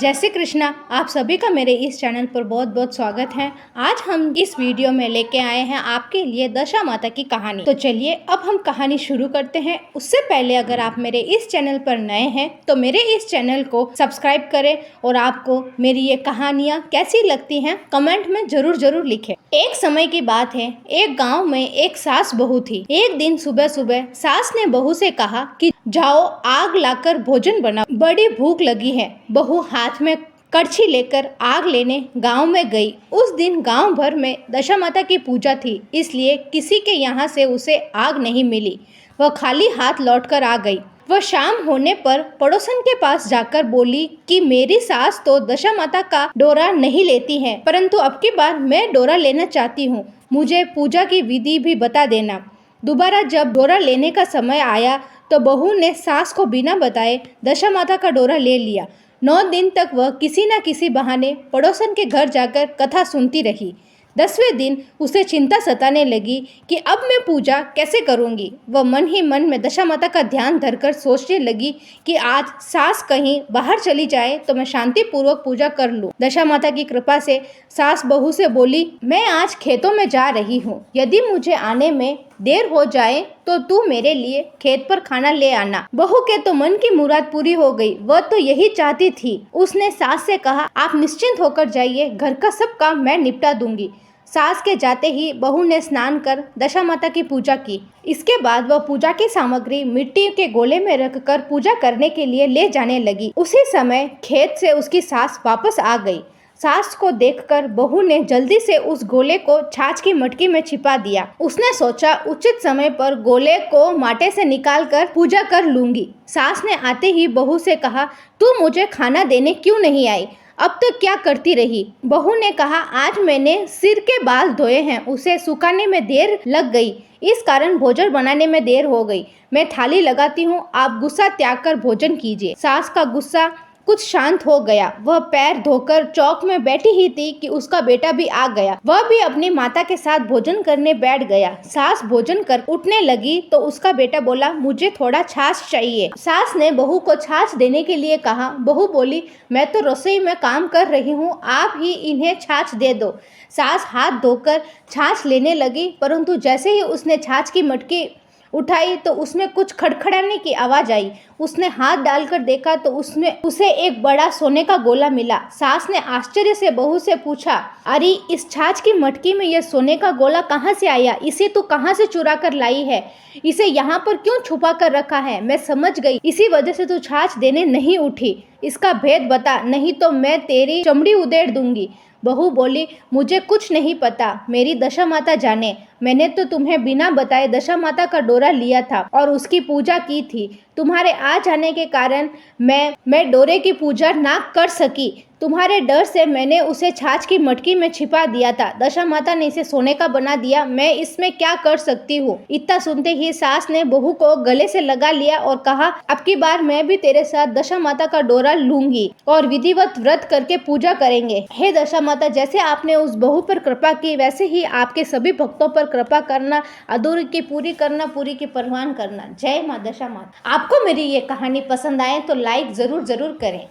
जय श्री कृष्णा। आप सभी का मेरे इस चैनल पर बहुत बहुत स्वागत है। आज हम इस वीडियो में लेके आए हैं आपके लिए दशा माता की कहानी। तो चलिए अब हम कहानी शुरू करते हैं। उससे पहले अगर आप मेरे इस चैनल पर नए हैं तो मेरे इस चैनल को सब्सक्राइब करें और आपको मेरी ये कहानियाँ कैसी लगती हैं कमेंट में जरूर लिखें। एक समय की बात है, एक गाँव में एक सास बहू थी। एक दिन सुबह सुबह सास ने बहू से कहा कि जाओ आग लाकर भोजन बनाओ, बड़ी भूख लगी है। बहू हाथ में कड़छी लेकर आग लेने गांव में गई। उस दिन गांव भर में दशा माता की पूजा थी, इसलिए किसी के यहाँ से उसे आग नहीं मिली। वह खाली हाथ लौटकर आ गई। वह शाम होने पर पड़ोसन के पास जाकर बोली कि मेरी सास तो दशा माता का डोरा नहीं लेती है, परंतु अब की बार मैं डोरा लेना चाहती हूँ। मुझे पूजा की विधि भी बता देना। दोबारा जब डोरा लेने का समय आया तो बहू ने सास को बिना बताए दशा माता का डोरा ले लिया। 9 दिन तक वह किसी न किसी बहाने पड़ोसन के घर जाकर कथा सुनती रही। 10वें दिन उसे चिंता सताने लगी कि अब मैं पूजा कैसे करूंगी। वह मन ही मन में दशा माता का ध्यान धरकर सोचने लगी कि आज सास कहीं बाहर चली जाए तो मैं शांतिपूर्वक पूजा कर लूं। दशा माता की कृपा से सास बहू से बोली, मैं आज खेतों में जा रही हूँ, यदि मुझे आने में देर हो जाए तो तू मेरे लिए खेत पर खाना ले आना। बहू के तो मन की मुराद पूरी हो गई। वह तो यही चाहती थी। उसने सास से कहा, आप निश्चिंत होकर जाइए, घर का सब काम मैं निपटा दूंगी। सास के जाते ही बहू ने स्नान कर दशा माता की पूजा की। इसके बाद वह पूजा की सामग्री मिट्टी के गोले में रखकर पूजा करने के लिए ले जाने लगी। उसी समय खेत से उसकी सास वापस आ गई। सास को देखकर बहू ने जल्दी से उस गोले को छाछ की मटकी में छिपा दिया। उसने सोचा उचित समय पर गोले को माटे से निकालकर पूजा कर लूंगी। सास ने आते ही बहू से कहा, तू मुझे खाना देने क्यों नहीं आई? अब तक क्या करती रही? बहू ने कहा, आज मैंने सिर के बाल धोए हैं, उसे सुखाने में देर लग गई, इस कारण भोजन बनाने में देर हो गई। मैं थाली लगाती हूँ, आप गुस्सा त्याग कर भोजन कीजिए। सास का गुस्सा कुछ शांत हो गया। वह पैर धोकर चौक में बैठी ही थी कि उसका बेटा भी आ गया। वह भी अपनी माता के साथ भोजन करने बैठ गया। सास भोजन कर उठने लगी तो उसका बेटा बोला, मुझे थोड़ा छाछ चाहिए। सास ने बहू को छाछ देने के लिए कहा। बहू बोली, मैं तो रसोई में काम कर रही हूँ, आप ही इन्हें छाछ दे दो। सास हाथ धोकर छाछ लेने लगी, परंतु जैसे ही उसने छाछ की मटकी उठाई तो उसमें कुछ खड़खड़ाने की आवाज आई। उसने हाथ डालकर देखा तो उसमें उसे एक बड़ा सोने का गोला मिला। सास ने आश्चर्य से बहू से पूछा, अरे इस छाछ की मटकी में यह सोने का गोला कहाँ से आया? इसे तू कहाँ से चुरा कर लाई है? इसे यहाँ पर क्यों छुपा कर रखा है? मैं समझ गई, इसी वजह से तू छाछ देने नहीं उठी। इसका भेद बता, नहीं तो मैं तेरी चमड़ी उधेड़ दूंगी। बहू बोली, मुझे कुछ नहीं पता, मेरी दशा माता जाने। मैंने तो तुम्हें बिना बताए दशा माता का डोरा लिया था और उसकी पूजा की थी। तुम्हारे आ जाने के कारण मैं डोरे की पूजा ना कर सकी। तुम्हारे डर से मैंने उसे छाछ की मटकी में छिपा दिया था। दशा माता ने इसे सोने का बना दिया, मैं इसमें क्या कर सकती हूँ? इतना सुनते ही सास ने बहू को गले से लगा लिया और कहा, अब की बार मैं भी तेरे साथ दशा माता का डोरा लूंगी और विधिवत व्रत करके पूजा करेंगे। हे दशा माता, जैसे आपने उस बहू पर कृपा की, वैसे ही आपके सभी भक्तों पर कृपा करना, अधूरी की पूरी करना, पूरी की परवान करना। जय माँ दशा माता। आपको मेरी ये कहानी पसंद आए तो लाइक जरूर करें।